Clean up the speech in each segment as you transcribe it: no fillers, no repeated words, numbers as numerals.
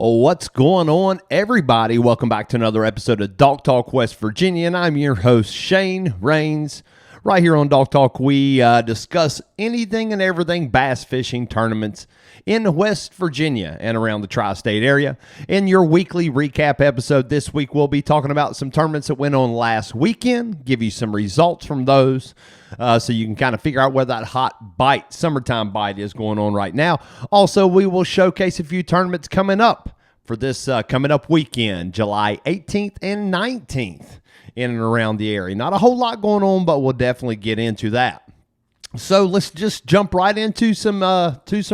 What's going on, everybody? Welcome back to another episode of Dog Talk West Virginia, and I'm your host, Shane Rains. Right here on Dog Talk, we discuss anything and everything bass fishing tournaments in West Virginia and around the tri-state area. In your weekly recap episode this week, we'll be talking about some tournaments that went on last weekend, give you some results from those, so you can kind of figure out where that hot bite, summertime bite is going on right now. Also, we will showcase a few tournaments coming up for this coming up weekend, July 18th and 19th in and around the area. Not a whole lot going on, but we'll definitely get into that. So let's just jump right into some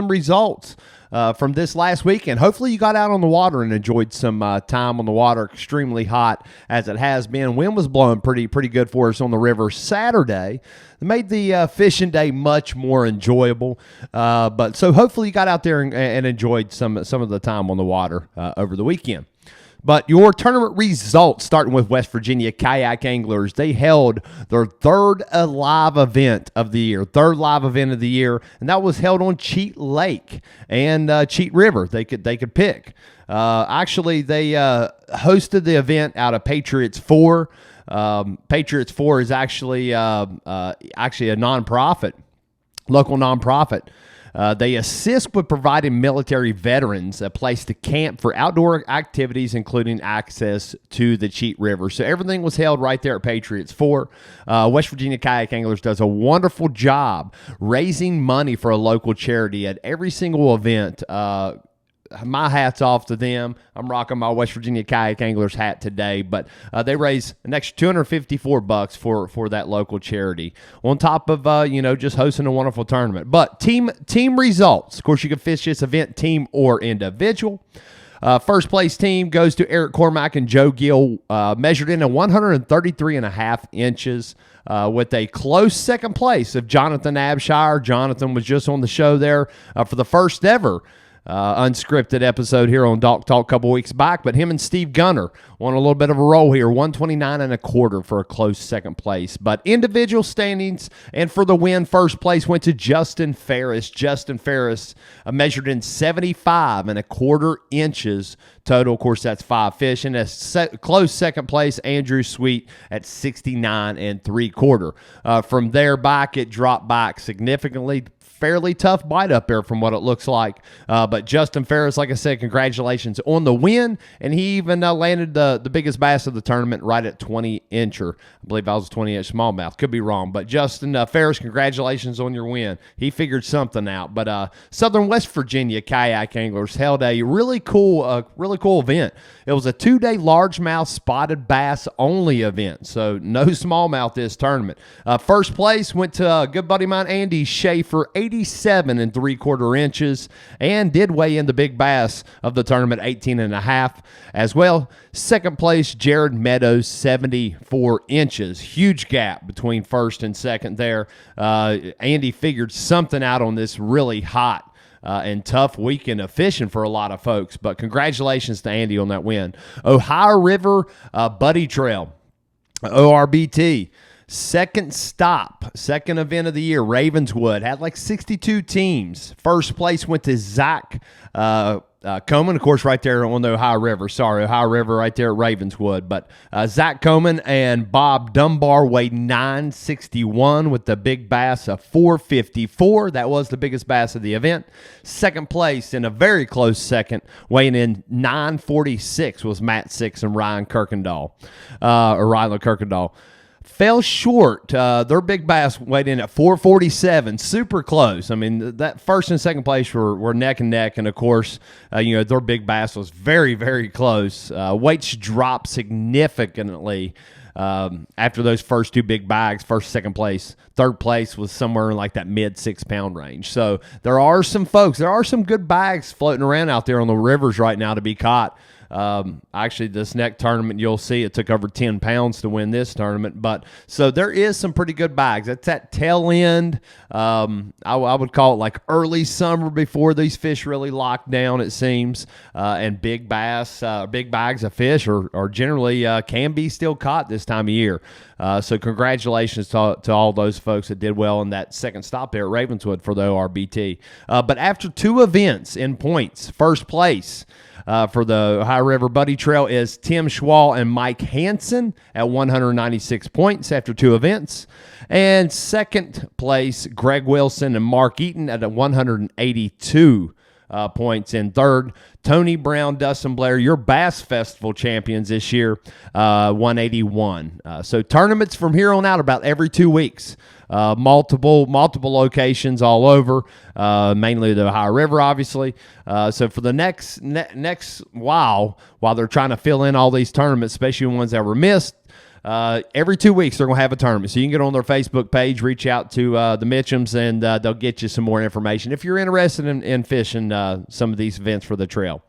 results from this last weekend. Hopefully you got out on the water and enjoyed some time on the water. Extremely hot as it has been. Wind was blowing pretty good for us on the river Saturday. It made the fishing day much more enjoyable. But so hopefully you got out there and enjoyed some of the time on the water over the weekend. But your tournament results, starting with West Virginia Kayak Anglers, they held their third live event of the year, and that was held on Cheat Lake and Cheat River. They could pick. Actually, they hosted the event out of Patriots 4. Patriots 4 is actually a nonprofit, local nonprofit. They assist with providing military veterans a place to camp for outdoor activities, including access to the Cheat River. So everything was held right there at Patriots 4. West Virginia Kayak Anglers does a wonderful job raising money for a local charity at every single event. My hat's off to them. I'm rocking my West Virginia Kayak Anglers hat today, but they raise an extra $254 for that local charity on top of just hosting a wonderful tournament. But team results, of course, you can fish this event team or individual. First place team goes to Eric Cormack and Joe Gill, measured in at 133.5 inches. With a close second place of Jonathan Abshire. Jonathan was just on the show there for the first ever unscripted episode here on Dog Talk a couple weeks back, but him and Steve Gunner won a little bit of a roll here, 129.25 for a close second place. But individual standings, and for the win, first place went to Justin Ferris. Justin Ferris measured in 75.25 inches total. Of course, that's 5 fish. And a close second place, Andrew Sweet at 69.75. From there back, it dropped back significantly. Fairly tough bite up there from what it looks like. But Justin Ferris, like I said, congratulations on the win. And he even landed the biggest bass of the tournament right at 20-incher. I believe that was a 20-inch smallmouth. Could be wrong. But Justin Ferris, congratulations on your win. He figured something out. But Southern West Virginia Kayak Anglers held a really cool event. It was a 2-day largemouth spotted bass only event. So no smallmouth this tournament. First place went to a good buddy of mine, Andy Schaefer, 87.75 inches, and did weigh in the big bass of the tournament, 18.5 as well. Second place, Jared Meadows, 74 inches. Huge gap between first and second there. Andy figured something out on this really hot and tough weekend of fishing for a lot of folks, but congratulations to Andy on that win. Ohio River Buddy Trail, ORBT. Second event of the year, Ravenswood, had like 62 teams. First place went to Zach Coman, of course, right there on the Ohio River. Ohio River right there at Ravenswood. But Zach Coman and Bob Dunbar weighed 961 with the big bass of 454. That was the biggest bass of the event. Second place in a very close second, weighing in 946 was Matt Six and Rylan Kirkendall. Fell short. Their big bass weighed in at 447. Super close. I mean, that first and second place were neck and neck. And, of course, their big bass was very, very close. Weights dropped significantly after those first two big bags, first, second place. Third place was somewhere in like that mid 6-pound range. So there are some good bags floating around out there on the rivers right now to be caught. Actually, this next tournament, you'll see it took over 10 pounds to win this tournament. But so there is some pretty good bags. That's that tail end. I would call it like early summer before these fish really lock down, it seems. And big bass, big bags of fish are generally can be still caught this time of year. So congratulations to all those folks that did well in that second stop there at Ravenswood for the ORBT. But after two events in points, first place for the Ohio River Buddy Trail is Tim Schwall and Mike Hansen at 196 points after two events. And second place, Greg Wilson and Mark Eaton at 182 points. In third, Tony Brown, Dustin Blair, your Bass Festival champions this year, 181. So tournaments from here on out about every 2 weeks. Multiple locations all over, mainly the Ohio River, obviously. So for the next while they're trying to fill in all these tournaments, especially ones that were missed, every 2 weeks they're going to have a tournament. So you can get on their Facebook page, reach out to the Mitchums, and they'll get you some more information if you're interested in fishing some of these events for the trail.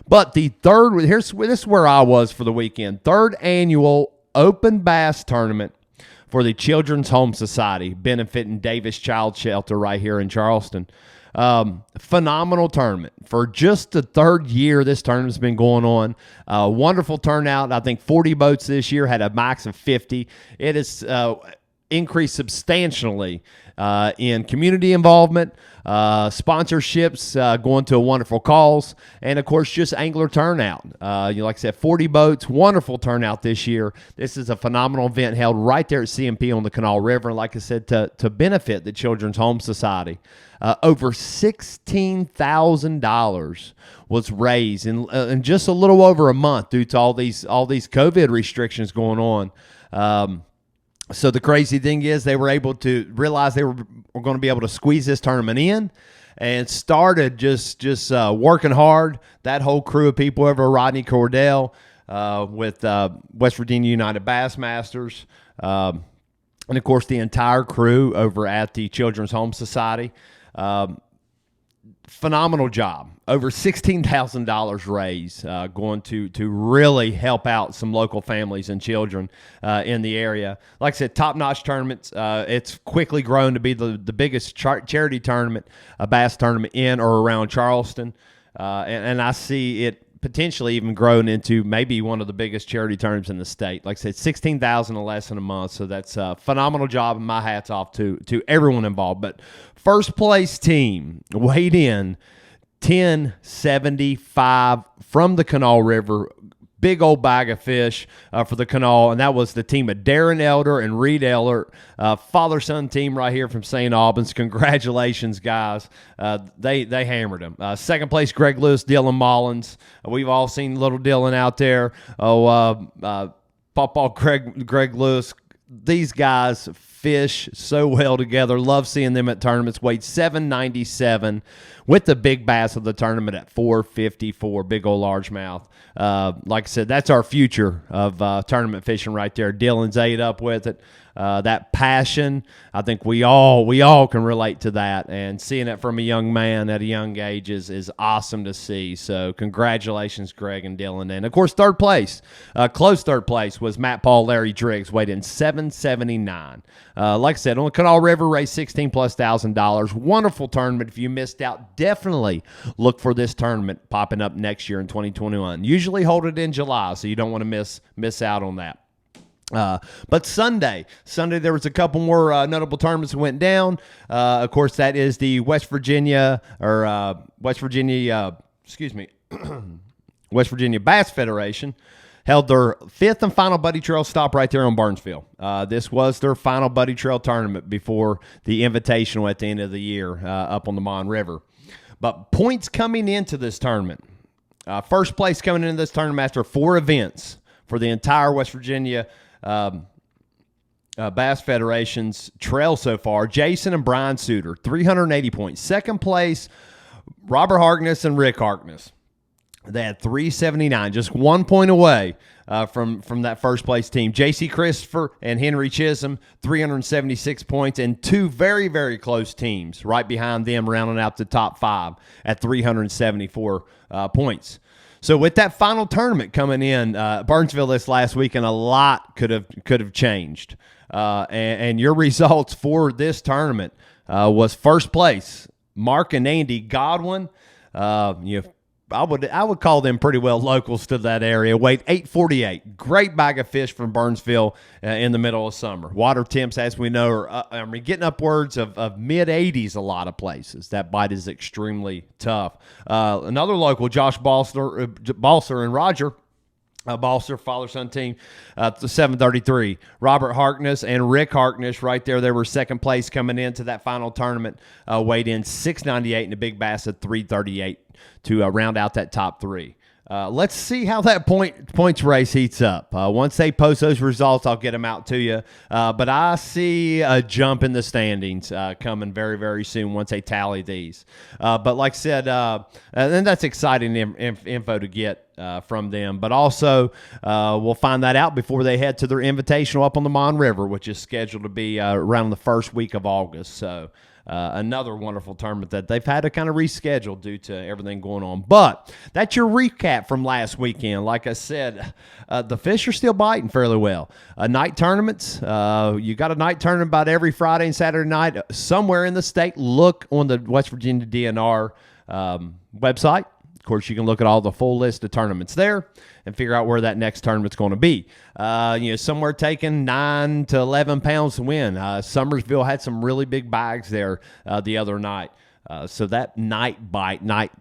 But the third, this is where I was for the weekend, third annual Open Bass Tournament for the Children's Home Society, benefiting Davis Child Shelter right here in Charleston. Phenomenal tournament. For just the third year this tournament's been going on. Wonderful turnout. I think 40 boats this year, had a max of 50. It has increased substantially in community involvement, sponsorships going to a wonderful cause, and of course just angler turnout. Like I said, 40 boats, wonderful turnout this year. This is a phenomenal event held right there at CMP on the Kanawha River, and like I said, to benefit the Children's Home Society. Over $16,000 was raised in just a little over a month due to all these COVID restrictions going on. So the crazy thing is they were able to realize they were going to be able to squeeze this tournament in, and started just working hard. That whole crew of people over Rodney Cordell with West Virginia United Bassmasters, and of course the entire crew over at the Children's Home Society. Phenomenal job. Over $16,000 raised, going to really help out some local families and children in the area. Like I said, top-notch tournaments. It's quickly grown to be the biggest charity tournament, a bass tournament in or around Charleston. And I see it potentially even grown into maybe one of the biggest charity tournaments in the state. Like I said, $16,000 or less in a month. So that's a phenomenal job, and my hat's off to everyone involved. But first place team weighed in 1075 from the Kanawha River. Big old bag of fish for the Kanawha, and that was the team of Darren Elder and Reed Elder, father-son team right here from St. Albans. Congratulations, guys. They hammered them. Second place, Greg Lewis, Dylan Mullins. We've all seen little Dylan out there. Pawpaw Greg Lewis. These guys fish so well together. Love seeing them at tournaments. Weighed 797 with the big bass of the tournament at 454. Big old largemouth. Like I said, that's our future of tournament fishing right there. Dylan's ate up with it. That passion, I think we all can relate to that, and seeing it from a young man at a young age is awesome to see. So congratulations, Greg and Dylan. And of course, third place, close third place, was Matt Paul, Larry Driggs, weighed in 779. Like I said, on the Kanawha River, raised $16,000+. Wonderful tournament. If you missed out, definitely look for this tournament popping up next year in 2021. Usually hold it in July, so you don't want to miss out on that. But Sunday, there was a couple more notable tournaments that went down. Of course, that is the West Virginia West Virginia Bass Federation held their fifth and final Buddy Trail stop right there on Burnsville. This was their final Buddy Trail tournament before the Invitational at the end of the year up on the Mon River. But points coming into this tournament. First place coming into this tournament after 4 events for the entire West Virginia Bass Federation's trail so far. Jason and Brian Suter, 380 points. Second place, Robert Harkness and Rick Harkness. They had 379, just 1 point away from that first place team. J.C. Christopher and Henry Chisholm, 376 points, and two very, very close teams right behind them, rounding out the top five at 374 points. So with that final tournament coming in, Burnsville this last weekend, a lot could have changed. And your results for this tournament was first place, Mark and Andy Godwin. I would call them pretty well locals to that area. Weighed 848. Great bag of fish from Burnsville in the middle of summer. Water temps, as we know, are getting upwards of mid-80s a lot of places. That bite is extremely tough. Another local, Josh Balser and Roger Balser, father-son team, 733. Robert Harkness and Rick Harkness right there. They were second place coming into that final tournament. Weighed in 698 and a big bass at 338 to round out that top three. Let's see how that points race heats up. Once they post those results, I'll get them out to you. But I see a jump in the standings coming very, very soon once they tally these. But like I said, and that's exciting info to get from them. But also, we'll find that out before they head to their invitational up on the Mon River, which is scheduled to be around the first week of August. So another wonderful tournament that they've had to kind of reschedule due to everything going on. But that's your recap from last weekend. Like I said, the fish are still biting fairly well. Night tournaments, you got a night tournament about every Friday and Saturday night somewhere in the state. Look on the West Virginia DNR website. Of course, you can look at all the full list of tournaments there and figure out where that next tournament's going to be. Somewhere taking 9 to 11 pounds to win. Summersville had some really big bags there the other night. So that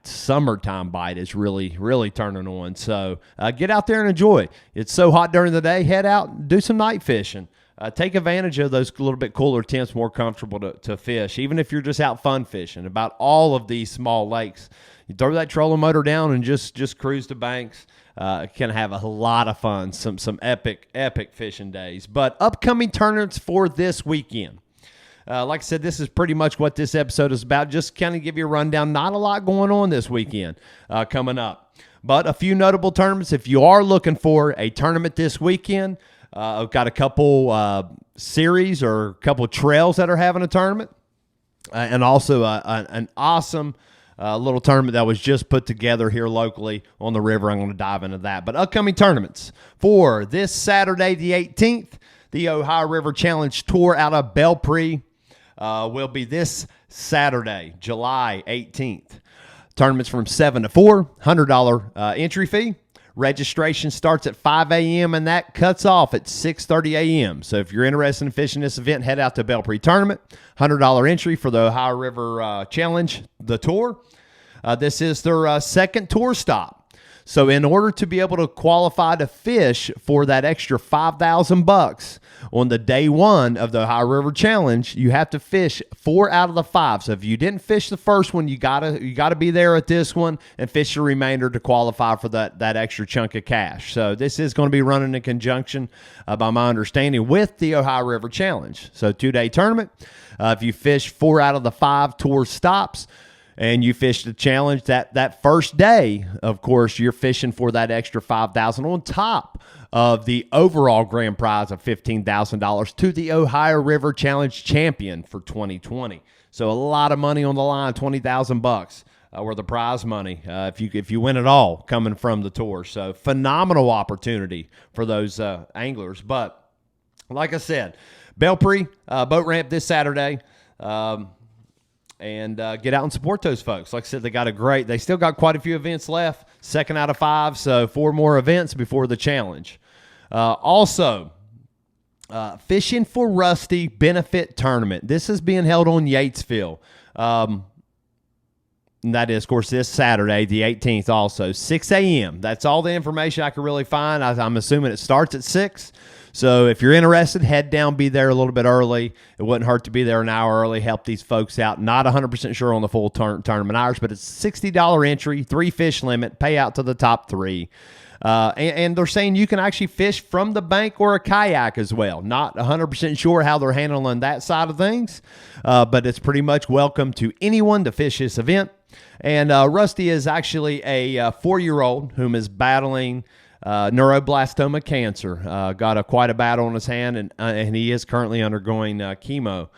summertime bite is really, really turning on. So get out there and enjoy. It's so hot during the day. Head out and do some night fishing. Take advantage of those little bit cooler temps, more comfortable to fish, even if you're just out fun fishing. About all of these small lakes, you throw that trolling motor down and just cruise the banks. Can have a lot of fun, some epic fishing days. But upcoming tournaments for this weekend. Like I said, this is pretty much what this episode is about. Just kind of give you a rundown. Not a lot going on this weekend coming up. But a few notable tournaments. If you are looking for a tournament this weekend, I've got a couple series or a couple trails that are having a tournament. And also an awesome little tournament that was just put together here locally on the river. I'm going to dive into that. But upcoming tournaments for this Saturday, the 18th, the Ohio River Challenge Tour out of Belpre will be this Saturday, July 18th. Tournaments from 7 to 4, $100 entry fee. Registration starts at 5 a.m. and that cuts off at 6:30 a.m. So if you're interested in fishing this event, head out to Belpre Tournament. $100 entry for the Ohio River Challenge, the tour. This is their second tour stop. So in order to be able to qualify to fish for that extra $5,000 on the day one of the Ohio River Challenge, you have to fish 4 out of the 5. So if you didn't fish the first one, you gotta be there at this one and fish the remainder to qualify for that extra chunk of cash. So this is going to be running in conjunction, by my understanding, with the Ohio River Challenge. So 2-day tournament. If you fish 4 out of the 5 tour stops, and you fish the challenge that first day, of course, you're fishing for that extra $5,000 on top of the overall grand prize of $15,000 to the Ohio River Challenge champion for 2020. So a lot of money on the line, $20,000 worth of prize money if you win it all coming from the tour. So phenomenal opportunity for those anglers. But like I said, Belpre boat ramp this Saturday. And get out and support those folks. Like I said, they still got quite a few events left, 2nd out of 5, so 4 more events before the challenge. Also, Fishing for Rusty Benefit Tournament. This is being held on Yatesville. And that is, of course, this Saturday, the 18th also, 6 a.m. That's all the information I can really find. I'm assuming it starts at 6. So if you're interested, head down, be there a little bit early. It wouldn't hurt to be there an hour early, help these folks out. Not 100% sure on the full tournament hours, but it's $60 entry, 3 fish limit, pay out to the top 3. And they're saying you can actually fish from the bank or a kayak as well. Not 100% sure how they're handling that side of things, but it's pretty much welcome to anyone to fish this event. And Rusty is actually a 4-year-old whom is battling neuroblastoma cancer. Got quite a battle on his hand, and he is currently undergoing chemo.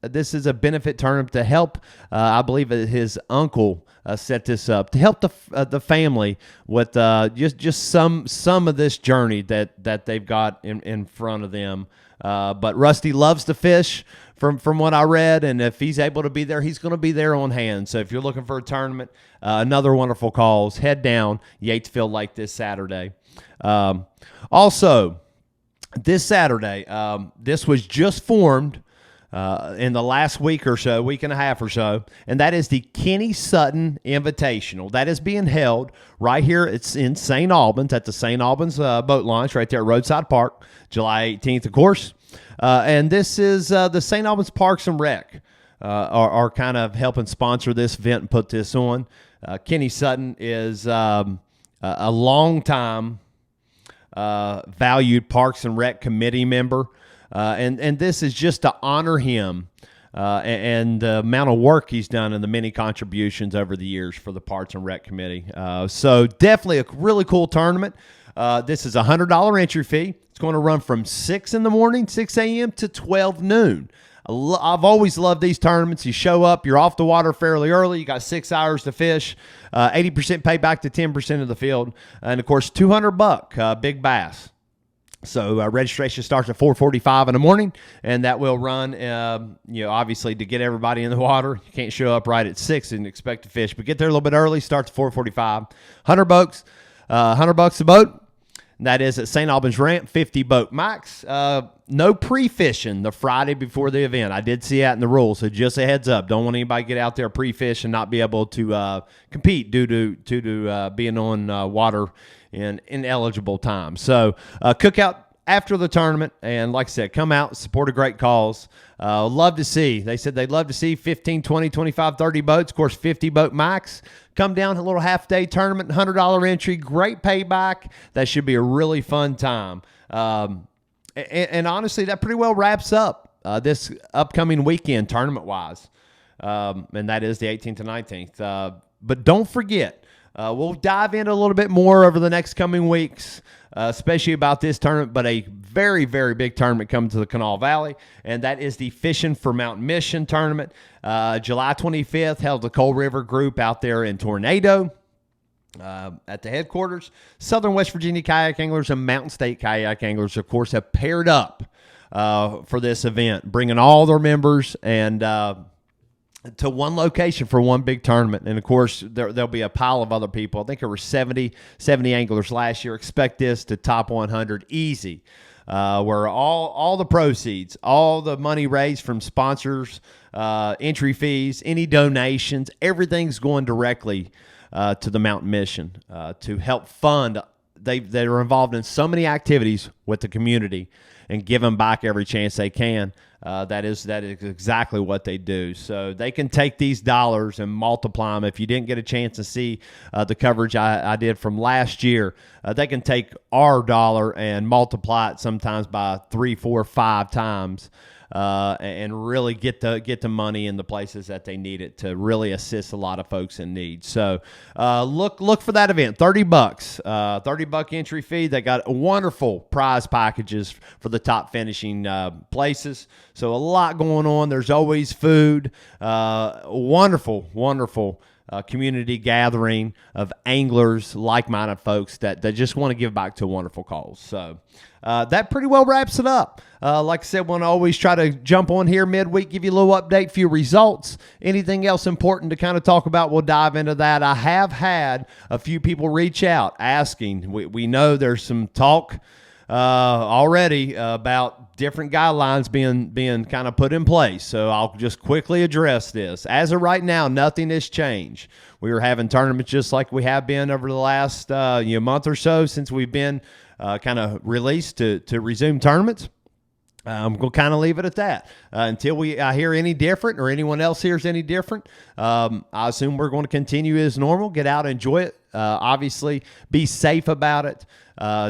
This is a benefit tournament to help, I believe his uncle set this up to help the family with just some of this journey that they've got in front of them. But Rusty loves to fish from what I read, and if he's able to be there, he's going to be there on hand. So if you're looking for a tournament, another wonderful cause, head down Yatesville Lake this Saturday. Also, this Saturday, this was just formed in the last week and a half or so, and that is the Kenny Sutton Invitational. That is being held right here. It's in St. Albans at the St. Albans Boat Launch right there at Roadside Park, July 18th, of course. And this is the St. Albans Parks and Rec are kind of helping sponsor this event and put this on. Kenny Sutton is a long-time valued Parks and Rec committee member. And this is just to honor him and the amount of work he's done and the many contributions over the years for the Parks and Rec Committee. So definitely a really cool tournament. This is a $100 entry fee. It's going to run from 6 in the morning, 6 a.m. to 12 noon. I've always loved these tournaments. You show up, you're off the water fairly early. You got 6 hours to fish, 80% payback to 10% of the field, and of course $200 big bass. So registration starts at 4:45 in the morning, and that will run, obviously to get everybody in the water. You can't show up right at 6 and expect to fish, but get there a little bit early. Starts at 4:45. $100, $100 a boat. That is at St. Albans Ramp, 50 boat max. No pre-fishing the Friday before the event. I did see that in the rules, so just a heads up. Don't want anybody to get out there pre-fish and not be able to compete due to being on water in ineligible time. So cookout after the tournament, and like I said, come out, support a great cause. Love to see. They said they'd love to see 15, 20, 25, 30 boats. Of course, 50 boat max. Come down, a little half-day tournament, $100 entry, great payback. That should be a really fun time. And honestly, that pretty well wraps up this upcoming weekend tournament-wise, and that is the 18th to 19th. But don't forget, we'll dive into a little bit more over the next coming weeks, especially about this tournament, but a very, very big tournament coming to the Kanawha Valley, and that is the Fishing for Mountain Mission tournament. July 25th, held the Coal River group out there in Tornado at the headquarters. Southern West Virginia kayak anglers and Mountain State kayak anglers, of course, have paired up for this event, bringing all their members and to one location for one big tournament. And, of course, there'll be a pile of other people. I think there were 70 anglers last year. Expect this to top 100 easy, where all the proceeds, all the money raised from sponsors, entry fees, any donations, everything's going directly to the Mountain Mission to help fund. They are involved in so many activities with the community and give them back every chance they can. That is exactly what they do. So they can take these dollars and multiply them. If you didn't get a chance to see the coverage I did from last year, they can take our dollar and multiply it sometimes by 3, 4, 5 times. And really get the money in the places that they need it to really assist a lot of folks in need. So look for that event. $30, $30 entry fee. They got wonderful prize packages for the top finishing places. So a lot going on. There's always food. Wonderful community gathering of anglers, like-minded folks that just want to give back to a wonderful cause. So that pretty well wraps it up. Like I said, want to always try to jump on here midweek, give you a little update, few results. Anything else important to kind of talk about, we'll dive into that. I have had a few people reach out asking. We know there's some talk already about different guidelines being kind of put in place. So I'll just quickly address this. As of right now, nothing has changed. We were having tournaments just like we have been over the last month or so since we've been kind of released to resume tournaments. I'm going to kind of leave it at that until I hear any different or anyone else hears any different. I assume we're going to continue as normal, get out and enjoy it Obviously, be safe about it.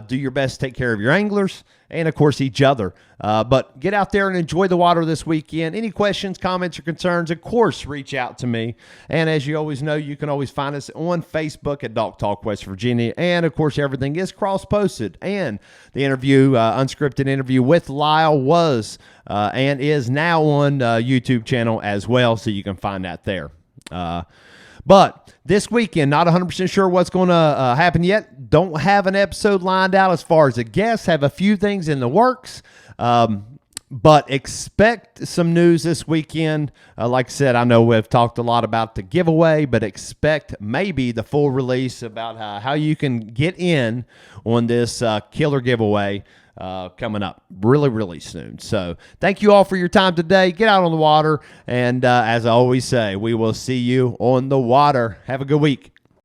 Do your best to take care of your anglers and, of course, each other. But get out there and enjoy the water this weekend. Any questions, comments, or concerns, of course, reach out to me. And as you always know, you can always find us on Facebook at Dock Talk West Virginia. And, of course, everything is cross-posted. And the interview, unscripted interview with Lyle was and is now on YouTube channel as well, so you can find that there. But this weekend, not 100% sure what's going to happen yet. Don't have an episode lined out as far as a guest. Have a few things in the works. But expect some news this weekend. Like I said, I know we've talked a lot about the giveaway, but expect maybe the full release about how you can get in on this killer giveaway coming up really, really soon. So thank you all for your time today. Get out on the water. And as I always say, we will see you on the water. Have a good week.